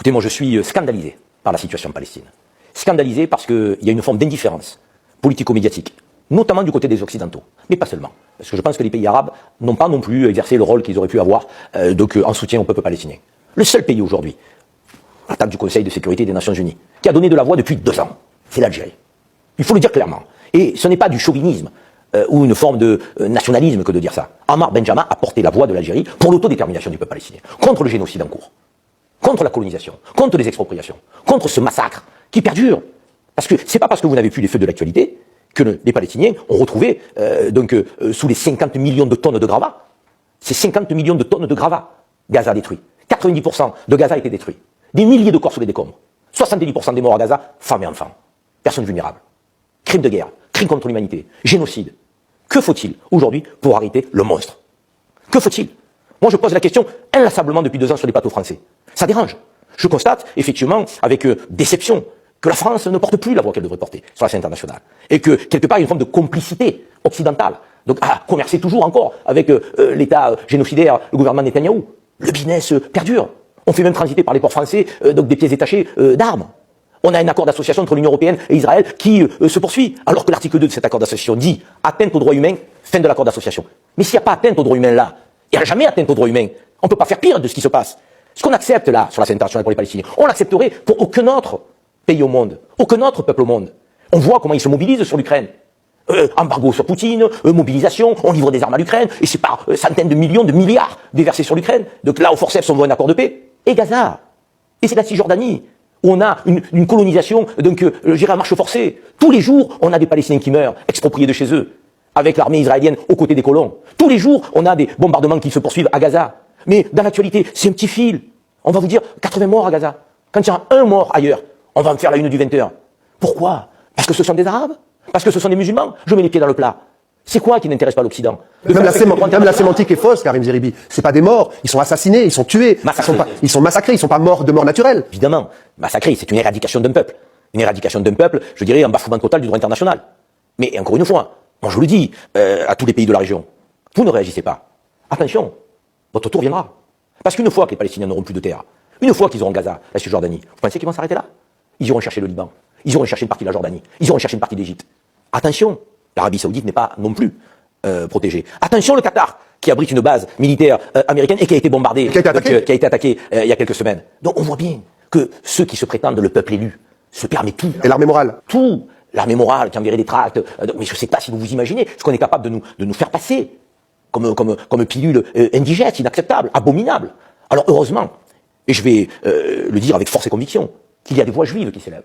Écoutez, moi je suis scandalisé par la situation palestine. Scandalisé parce qu'il y a une forme d'indifférence politico-médiatique, notamment du côté des Occidentaux, mais pas seulement. Parce que je pense que les pays arabes n'ont pas non plus exercé le rôle qu'ils auraient pu avoir en soutien au peuple palestinien. Le seul pays aujourd'hui, à la table du Conseil de sécurité des Nations Unies, qui a donné de la voix depuis 2 ans, c'est l'Algérie. Il faut le dire clairement. Et ce n'est pas du chauvinisme ou une forme de nationalisme que de dire ça. Ammar Benjamin a porté la voix de l'Algérie pour l'autodétermination du peuple palestinien, contre le génocide en cours, contre la colonisation, contre les expropriations, contre ce massacre qui perdure. Parce que c'est pas parce que vous n'avez plus les feux de l'actualité que les Palestiniens ont retrouvé sous les 50 millions de tonnes de gravats, ces 50 millions de tonnes de gravats, Gaza détruit. 90% de Gaza a été détruit. Des milliers de corps sous les décombres. 70% des morts à Gaza, femmes et enfants. Personnes vulnérables. Crimes de guerre, crimes contre l'humanité, génocide. Que faut-il aujourd'hui pour arrêter le monstre? Que faut-il? Moi je pose la question inlassablement depuis 2 ans sur les plateaux français. Ça dérange. Je constate effectivement avec déception que la France ne porte plus la voix qu'elle devrait porter sur la scène internationale. Et que quelque part il y a une forme de complicité occidentale. Donc à commercer toujours encore avec l'État génocidaire, le gouvernement Netanyahou. Le business perdure. On fait même transiter par les ports français des pièces détachées d'armes. On a un accord d'association entre l'Union européenne et Israël qui se poursuit, alors que l'article 2 de cet accord d'association dit atteinte aux droits humains, fin de l'accord d'association. Mais s'il n'y a pas atteinte aux droits humains là, il n'y a jamais atteinte aux droits humains. On ne peut pas faire pire de ce qui se passe. Ce qu'on accepte là, sur la scène internationale pour les Palestiniens, on l'accepterait pour aucun autre pays au monde, aucun autre peuple au monde. On voit comment ils se mobilisent sur l'Ukraine. Embargo sur Poutine, mobilisation, on livre des armes à l'Ukraine, et c'est par centaines de millions, de milliards déversés sur l'Ukraine. Donc là, au forceps, on voit un accord de paix. Et Gaza. Et c'est la Cisjordanie, où on a une colonisation, je dirais à marche forcée. Tous les jours, on a des Palestiniens qui meurent, expropriés de chez eux, avec l'armée israélienne aux côtés des colons. Tous les jours, on a des bombardements qui se poursuivent à Gaza. Mais dans l'actualité, c'est un petit fil. On va vous dire 80 morts à Gaza. Quand il y a un mort ailleurs, on va me faire la une du 20h. Pourquoi? Parce que ce sont des Arabes? Parce que ce sont des musulmans? Je mets les pieds dans le plat. C'est quoi qui n'intéresse pas l'Occident? Même la sémantique est fausse, Karim Zeribi. C'est pas des morts, ils sont assassinés, ils sont tués, ils sont massacrés, ils sont pas morts de mort naturelle. Évidemment, massacrés, c'est une éradication d'un peuple. Une éradication d'un peuple, je dirais, un bafouement total du droit international. Mais encore une fois, moi je vous le dis à tous les pays de la région, vous ne réagissez pas. Attention, votre tour viendra. Parce qu'une fois que les Palestiniens n'auront plus de terre, une fois qu'ils auront Gaza, la Cisjordanie, vous pensez qu'ils vont s'arrêter là? Ils iront chercher le Liban, ils iront chercher une partie de la Jordanie, ils iront chercher une partie d'Égypte. Attention, l'Arabie Saoudite n'est pas non plus protégée. Attention, le Qatar, qui abrite une base militaire américaine et qui a été bombardée, qui a été attaquée il y a quelques semaines. Donc on voit bien que ceux qui se prétendent le peuple élu se permettent tout. Et l'armée morale? Tout. L'armée morale qui enverrait des tracts. Mais je ne sais pas si vous vous imaginez ce qu'on est capable de nous faire passer comme pilule indigeste, inacceptable, abominable. Alors heureusement, et je vais le dire avec force et conviction, qu'il y a des voix juives qui s'élèvent.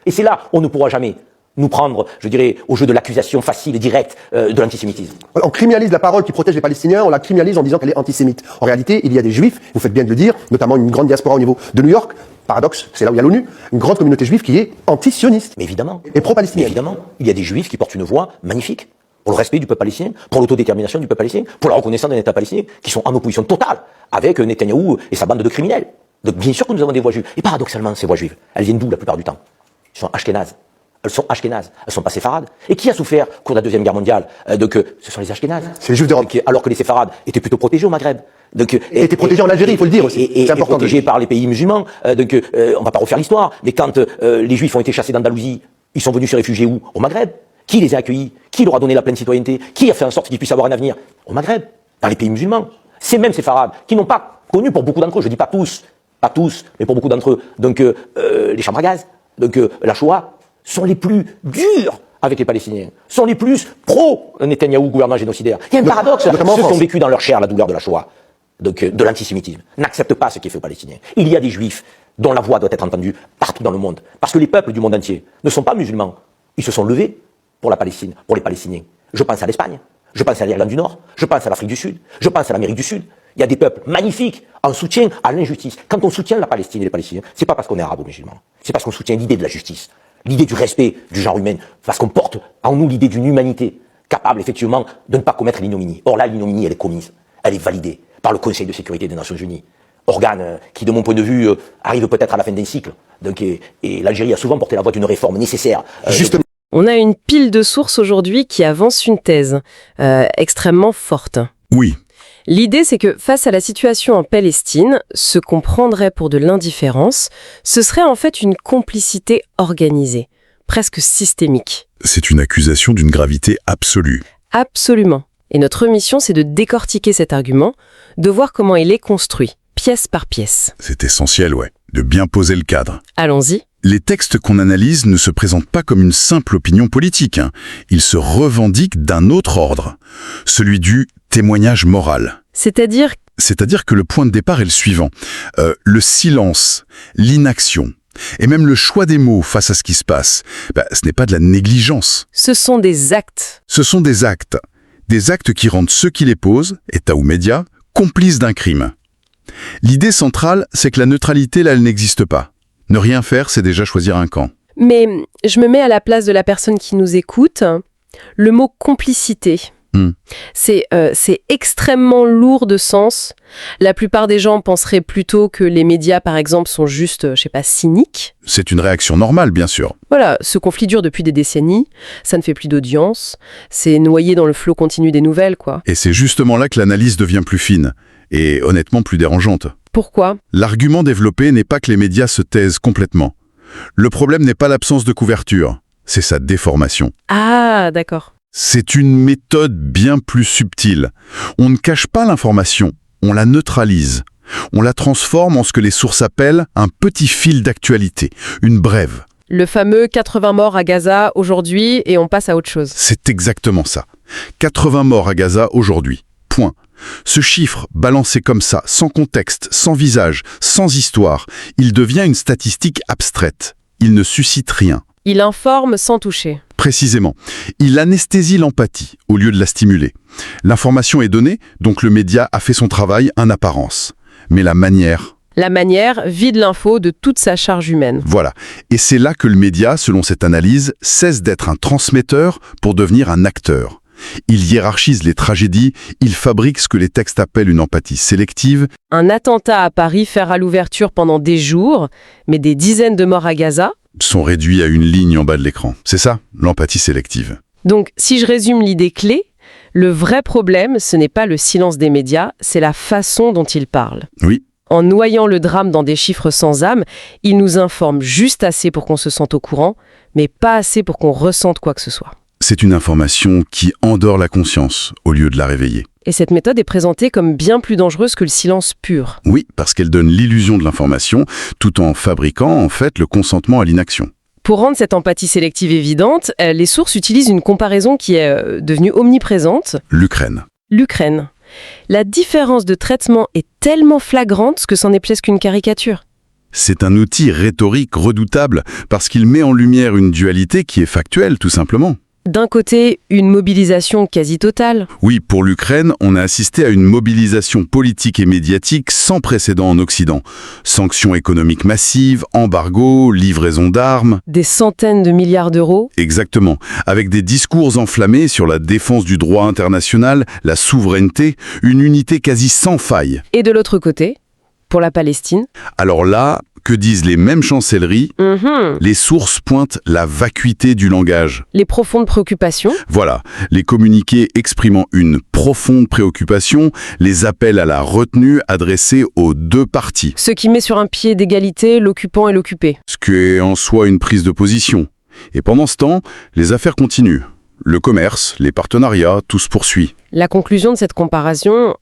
Et c'est là où on ne pourra jamais nous prendre, je dirais, au jeu de l'accusation facile et directe de l'antisémitisme. On criminalise la parole qui protège les Palestiniens, on la criminalise en disant qu'elle est antisémite. En réalité, il y a des juifs, vous faites bien de le dire, notamment une grande diaspora au niveau de New York, paradoxe, c'est là où il y a l'ONU, une grande communauté juive qui est anti-sioniste. Mais évidemment. Et pro-palestinienne. Évidemment. Il y a des juifs qui portent une voix magnifique pour le respect du peuple palestinien, pour l'autodétermination du peuple palestinien, pour la reconnaissance d'un État palestinien, qui sont en opposition totale avec Netanyahou et sa bande de criminels. Donc bien sûr que nous avons des voix juives. Et paradoxalement, ces voix juives, elles viennent d'où la plupart du temps? Elles sont ashkénazes. Elles sont ashkénazes, elles sont pas séfarades. Et qui a souffert au cours de la Deuxième Guerre mondiale ce sont les ashkénazes. C'est les juifs d'Europe. Alors que les séfarades étaient plutôt protégés au Maghreb. Et étaient protégés en Algérie, il faut le dire aussi. C'est important. Protégés par les pays musulmans. On va pas refaire l'histoire. Mais quand les juifs ont été chassés d'Andalousie, ils sont venus se réfugier où? Au Maghreb. Qui les a accueillis? Qui leur a donné la pleine citoyenneté? Qui a fait en sorte qu'ils puissent avoir un avenir? Au Maghreb. Dans les pays musulmans. Ces mêmes séfarades, qui n'ont pas connu pour beaucoup d'entre eux, je dis pas tous, mais pour beaucoup d'entre eux, les chambres à gaz, la Shoah, sont les plus durs avec les Palestiniens, sont les plus pro-Netanyahou, gouvernement génocidaire. Il y a un paradoxe, ceux qui ont vécu dans leur chair la douleur de la Shoah, de l'antisémitisme, n'acceptent pas ce qui est fait aux Palestiniens. Il y a des Juifs dont la voix doit être entendue partout dans le monde, parce que les peuples du monde entier ne sont pas musulmans. Ils se sont levés pour la Palestine, pour les Palestiniens. Je pense à l'Espagne, je pense à l'Irlande du Nord, je pense à l'Afrique du Sud, je pense à l'Amérique du Sud. Il y a des peuples magnifiques en soutien à l'injustice. Quand on soutient la Palestine et les Palestiniens, c'est pas parce qu'on est arabe ou musulman, c'est parce qu'on soutient l'idée de la justice. L'idée du respect du genre humain, parce qu'on porte en nous l'idée d'une humanité capable effectivement de ne pas commettre l'ignominie. Or là, l'ignominie, elle est commise, elle est validée par le Conseil de sécurité des Nations Unies, organe qui, de mon point de vue, arrive peut-être à la fin d'un cycle. Et l'Algérie a souvent porté la voix d'une réforme nécessaire. Justement. On a une pile de sources aujourd'hui qui avancent une thèse extrêmement forte. Oui. L'idée, c'est que face à la situation en Palestine, ce qu'on prendrait pour de l'indifférence, ce serait en fait une complicité organisée, presque systémique. C'est une accusation d'une gravité absolue. Absolument. Et notre mission, c'est de décortiquer cet argument, de voir comment il est construit, pièce par pièce. C'est essentiel, ouais, de bien poser le cadre. Allons-y. Les textes qu'on analyse ne se présentent pas comme une simple opinion politique. Ils se revendiquent d'un autre ordre, celui du témoignage moral. C'est-à-dire que le point de départ est le suivant. Le silence, l'inaction, et même le choix des mots face à ce qui se passe, ce n'est pas de la négligence. ce sont des actes. Ce sont des actes qui rendent ceux qui les posent, État ou médias, complices d'un crime. L'idée centrale, c'est que la neutralité, là, elle n'existe pas. Ne rien faire, c'est déjà choisir un camp. Mais je me mets à la place de la personne qui nous écoute. Le mot complicité, c'est extrêmement lourd de sens. La plupart des gens penseraient plutôt que les médias, par exemple, sont juste, cyniques. C'est une réaction normale, bien sûr. Voilà, ce conflit dure depuis des décennies, ça ne fait plus d'audience, c'est noyé dans le flot continu des nouvelles, quoi. Et c'est justement là que l'analyse devient plus fine, et honnêtement plus dérangeante. Pourquoi ? L'argument développé n'est pas que les médias se taisent complètement. Le problème n'est pas l'absence de couverture, c'est sa déformation. Ah, d'accord. C'est une méthode bien plus subtile. On ne cache pas l'information, on la neutralise. On la transforme en ce que les sources appellent un petit fil d'actualité, une brève. Le fameux 80 morts à Gaza aujourd'hui et on passe à autre chose. C'est exactement ça. 80 morts à Gaza aujourd'hui. Point. Ce chiffre, balancé comme ça, sans contexte, sans visage, sans histoire, il devient une statistique abstraite. Il ne suscite rien. Il informe sans toucher. Précisément. Il anesthésie l'empathie au lieu de la stimuler. L'information est donnée, donc le média a fait son travail en apparence. Mais la manière... La manière vide l'info de toute sa charge humaine. Voilà. Et c'est là que le média, selon cette analyse, cesse d'être un transmetteur pour devenir un acteur. Il hiérarchise les tragédies, il fabrique ce que les textes appellent une empathie sélective. Un attentat à Paris fera l'ouverture pendant des jours, mais des dizaines de morts à Gaza. Sont réduits à une ligne en bas de l'écran. C'est ça, l'empathie sélective. Donc, si je résume l'idée clé, le vrai problème, ce n'est pas le silence des médias, c'est la façon dont ils parlent. Oui. En noyant le drame dans des chiffres sans âme, ils nous informent juste assez pour qu'on se sente au courant, mais pas assez pour qu'on ressente quoi que ce soit. C'est une information qui endort la conscience au lieu de la réveiller. Et cette méthode est présentée comme bien plus dangereuse que le silence pur. Oui, parce qu'elle donne l'illusion de l'information, tout en fabriquant en fait le consentement à l'inaction. Pour rendre cette empathie sélective évidente, les sources utilisent une comparaison qui est devenue omniprésente. L'Ukraine. L'Ukraine. La différence de traitement est tellement flagrante que c'en est presque une caricature. C'est un outil rhétorique redoutable parce qu'il met en lumière une dualité qui est factuelle, tout simplement. D'un côté, une mobilisation quasi totale. Oui, pour l'Ukraine, on a assisté à une mobilisation politique et médiatique sans précédent en Occident. Sanctions économiques massives, embargo, livraison d'armes. Des centaines de milliards d'euros. Exactement. Avec des discours enflammés sur la défense du droit international, la souveraineté, une unité quasi sans faille. Et de l'autre côté, pour la Palestine. Alors là, que disent les mêmes chancelleries ? Les sources pointent la vacuité du langage. Les profondes préoccupations. Voilà, les communiqués exprimant une profonde préoccupation, les appels à la retenue adressés aux deux parties. Ce qui met sur un pied d'égalité l'occupant et l'occupé. Ce qui est en soi une prise de position. Et pendant ce temps, les affaires continuent. Le commerce, les partenariats, tout se poursuit. La conclusion de cette comparaison,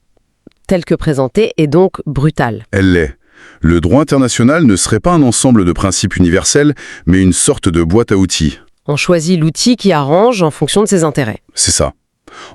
telle que présentée, est donc brutale. Elle l'est. Le droit international ne serait pas un ensemble de principes universels, mais une sorte de boîte à outils. On choisit l'outil qui arrange en fonction de ses intérêts. C'est ça.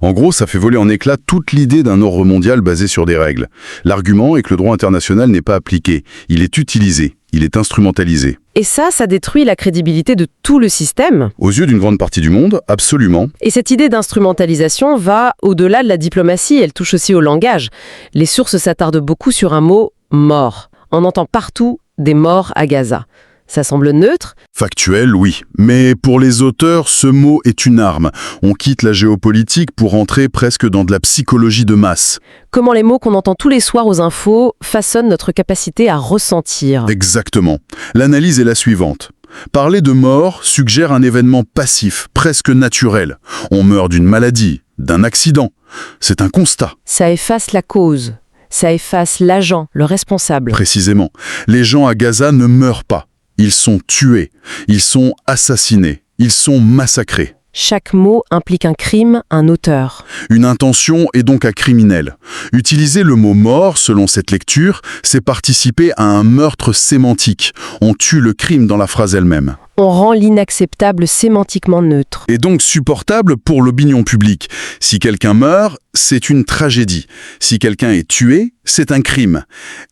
En gros, ça fait voler en éclats toute l'idée d'un ordre mondial basé sur des règles. L'argument est que le droit international n'est pas appliqué. Il est utilisé. Il est instrumentalisé. Et ça détruit la crédibilité de tout le système. Aux yeux d'une grande partie du monde, absolument. Et cette idée d'instrumentalisation va au-delà de la diplomatie, elle touche aussi au langage. Les sources s'attardent beaucoup sur un mot « mort ». On entend partout des morts à Gaza. Ça semble neutre. Factuel, oui. Mais pour les auteurs, ce mot est une arme. On quitte la géopolitique pour entrer presque dans de la psychologie de masse. Comment les mots qu'on entend tous les soirs aux infos façonnent notre capacité à ressentir. Exactement. L'analyse est la suivante. Parler de mort suggère un événement passif, presque naturel. On meurt d'une maladie, d'un accident. C'est un constat. Ça efface la cause, ça efface l'agent, le responsable. Précisément. Les gens à Gaza ne meurent pas. Ils sont tués. Ils sont assassinés. Ils sont massacrés. Chaque mot implique un crime, un auteur. Une intention est donc un criminel. Utiliser le mot mort, selon cette lecture, c'est participer à un meurtre sémantique. On tue le crime dans la phrase elle-même. On rend l'inacceptable sémantiquement neutre. Et donc supportable pour l'opinion publique. Si quelqu'un meurt, c'est une tragédie. Si quelqu'un est tué, c'est un crime.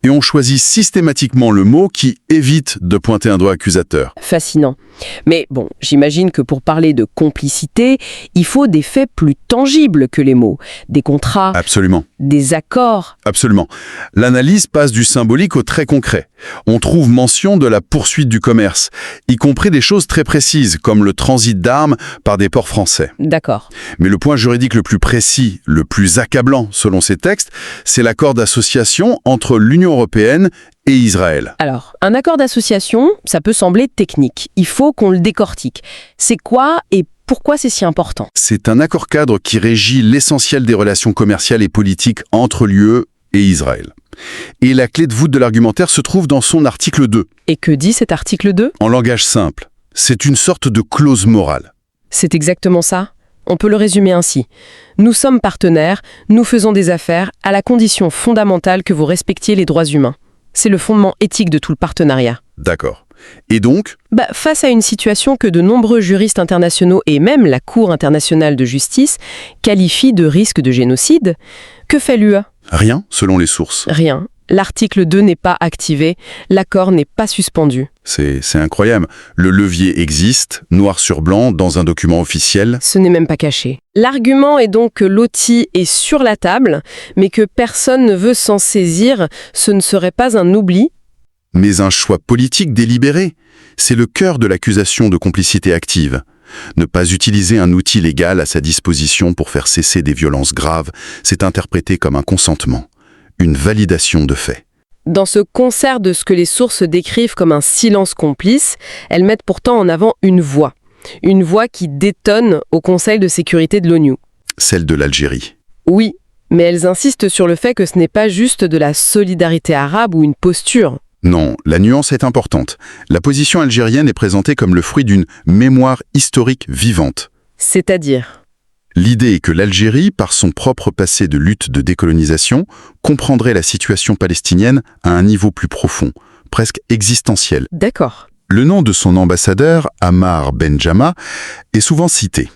Et on choisit systématiquement le mot qui évite de pointer un doigt accusateur. Fascinant. Mais bon, j'imagine que pour parler de complicité, il faut des faits plus tangibles que les mots. Des contrats, Absolument. des accords. Absolument. L'analyse passe du symbolique au très concret. On trouve mention de la poursuite du commerce, y compris des choses très précises, comme le transit d'armes par des ports français. D'accord. Mais le point juridique le plus précis, le plus accablant selon ces textes, c'est l'accord d'association entre l'Union européenne et Israël. Alors, un accord d'association, ça peut sembler technique. Il faut qu'on le décortique. C'est quoi et pourquoi c'est si important? C'est un accord-cadre qui régit l'essentiel des relations commerciales et politiques entre l'UE et Israël. Et la clé de voûte de l'argumentaire se trouve dans son article 2. Et que dit cet article 2? En langage simple, c'est une sorte de clause morale. C'est exactement ça. On peut le résumer ainsi. Nous sommes partenaires, nous faisons des affaires, à la condition fondamentale que vous respectiez les droits humains. C'est le fondement éthique de tout le partenariat. D'accord. Et donc, Face à une situation que de nombreux juristes internationaux et même la Cour internationale de justice qualifient de risque de génocide, que fait l'UE? rien selon les sources. Rien. L'article 2 n'est pas activé, l'accord n'est pas suspendu. C'est incroyable. Le levier existe, noir sur blanc, dans un document officiel. Ce n'est même pas caché. L'argument est donc que l'outil est sur la table, mais que personne ne veut s'en saisir. Ce ne serait pas un oubli? Mais un choix politique délibéré. C'est le cœur de l'accusation de complicité active. Ne pas utiliser un outil légal à sa disposition pour faire cesser des violences graves, c'est interprété comme un consentement, une validation de fait. Dans ce concert de ce que les sources décrivent comme un silence complice, elles mettent pourtant en avant une voix qui détonne au Conseil de sécurité de l'ONU. Celle de l'Algérie. Oui, mais elles insistent sur le fait que ce n'est pas juste de la solidarité arabe ou une posture. Non, la nuance est importante. La position algérienne est présentée comme le fruit d'une mémoire historique vivante. C'est-à-dire? L'idée est que l'Algérie, par son propre passé de lutte de décolonisation, comprendrait la situation palestinienne à un niveau plus profond, presque existentiel. D'accord. Le nom de son ambassadeur, Ammar Benjama, est souvent cité.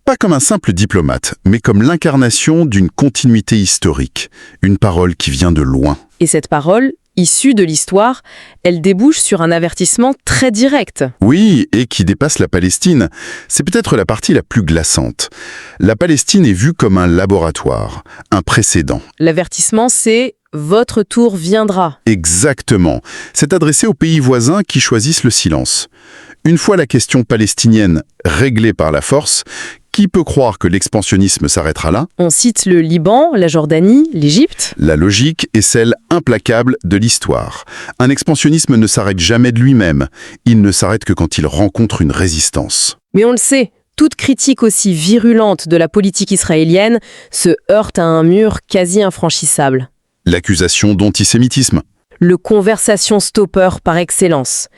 Pas comme un simple diplomate, mais comme l'incarnation d'une continuité historique, une parole qui vient de loin. Et cette parole, issue de l'histoire, elle débouche sur un avertissement très direct. Oui, et qui dépasse la Palestine. C'est peut-être la partie la plus glaçante. La Palestine est vue comme un laboratoire, un précédent. L'avertissement, c'est « votre tour viendra ». Exactement. C'est adressé aux pays voisins qui choisissent le silence. Une fois la question palestinienne réglée par la force, qui peut croire que l'expansionnisme s'arrêtera là? On cite le Liban, la Jordanie, l'Égypte. La logique est celle implacable de l'histoire. Un expansionnisme ne s'arrête jamais de lui-même. Il ne s'arrête que quand il rencontre une résistance. Mais on le sait, toute critique aussi virulente de la politique israélienne se heurte à un mur quasi infranchissable. L'accusation d'antisémitisme. Le conversation stopper par excellence.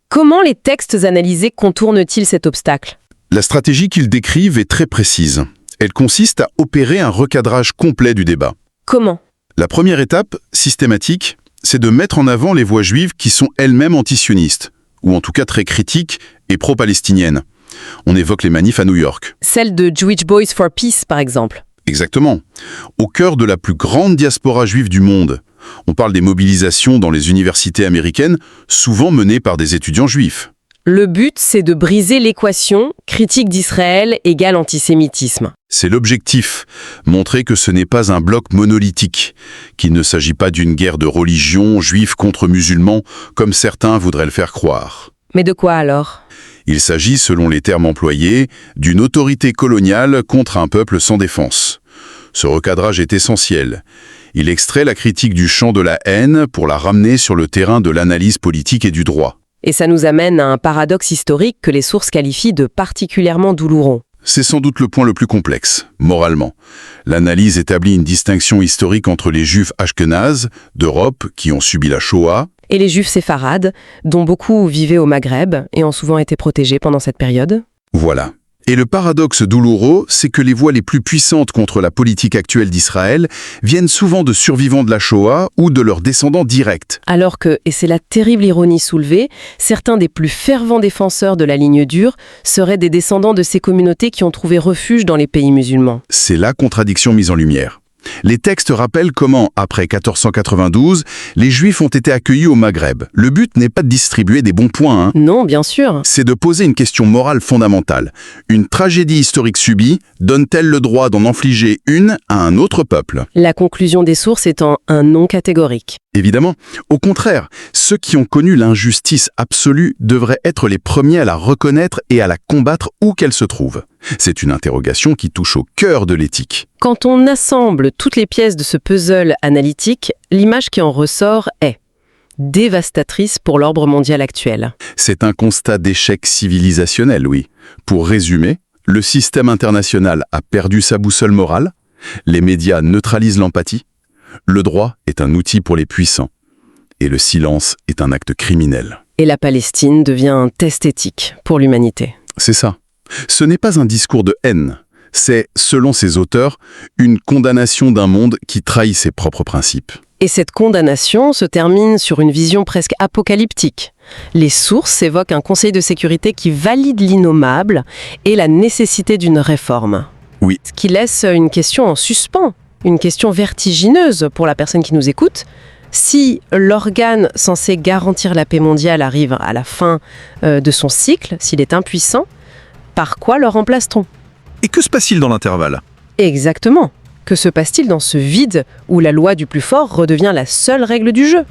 Comment les textes analysés contournent-ils cet obstacle? La stratégie qu'ils décrivent est très précise. Elle consiste à opérer un recadrage complet du débat. Comment? La première étape, systématique, c'est de mettre en avant les voix juives qui sont elles-mêmes antisionistes, ou en tout cas très critiques et pro-palestiniennes. On évoque les manifs à New York. Celle de Jewish Boys for Peace, par exemple. Exactement. Au cœur de la plus grande diaspora juive du monde. On parle des mobilisations dans les universités américaines, souvent menées par des étudiants juifs. Le but, c'est de briser l'équation critique d'Israël égale antisémitisme. C'est l'objectif, montrer que ce n'est pas un bloc monolithique, qu'il ne s'agit pas d'une guerre de religion, juifs contre musulmans, comme certains voudraient le faire croire. Mais de quoi alors? Il s'agit, selon les termes employés, d'une autorité coloniale contre un peuple sans défense. Ce recadrage est essentiel. Il extrait la critique du champ de la haine pour la ramener sur le terrain de l'analyse politique et du droit. Et ça nous amène à un paradoxe historique que les sources qualifient de particulièrement douloureux. C'est sans doute le point le plus complexe, moralement. L'analyse établit une distinction historique entre les Juifs ashkénazes d'Europe qui ont subi la Shoah Et les Juifs séfarades, dont beaucoup vivaient au Maghreb et ont souvent été protégés pendant cette période. Voilà. Et le paradoxe douloureux, c'est que les voix les plus puissantes contre la politique actuelle d'Israël viennent souvent de survivants de la Shoah ou de leurs descendants directs. Alors que, et c'est la terrible ironie soulevée, certains des plus fervents défenseurs de la ligne dure seraient des descendants de ces communautés qui ont trouvé refuge dans les pays musulmans. C'est la contradiction mise en lumière. Les textes rappellent comment, après 1492, les Juifs ont été accueillis au Maghreb. Le but n'est pas de distribuer des bons points, hein. Non, bien sûr. C'est de poser une question morale fondamentale. Une tragédie historique subie donne-t-elle le droit d'en infliger une à un autre peuple? La conclusion des sources étant un non catégorique. Évidemment. Au contraire, ceux qui ont connu l'injustice absolue devraient être les premiers à la reconnaître et à la combattre où qu'elle se trouve. C'est une interrogation qui touche au cœur de l'éthique. Quand on assemble toutes les pièces de ce puzzle analytique, l'image qui en ressort est dévastatrice pour l'ordre mondial actuel. C'est un constat d'échec civilisationnel, oui. Pour résumer, le système international a perdu sa boussole morale, les médias neutralisent l'empathie, le droit est un outil pour les puissants, et le silence est un acte criminel. Et la Palestine devient un test éthique pour l'humanité. C'est ça. Ce n'est pas un discours de haine, c'est, selon ses auteurs, une condamnation d'un monde qui trahit ses propres principes. Et cette condamnation se termine sur une vision presque apocalyptique. Les sources évoquent un conseil de sécurité qui valide l'innommable et la nécessité d'une réforme. Oui. Ce qui laisse une question en suspens, une question vertigineuse pour la personne qui nous écoute. Si l'organe censé garantir la paix mondiale arrive à la fin de son cycle, s'il est impuissant, par quoi le remplace-t-on ? Et que se passe-t-il dans l'intervalle ? Exactement. Que se passe-t-il dans ce vide où la loi du plus fort redevient la seule règle du jeu ?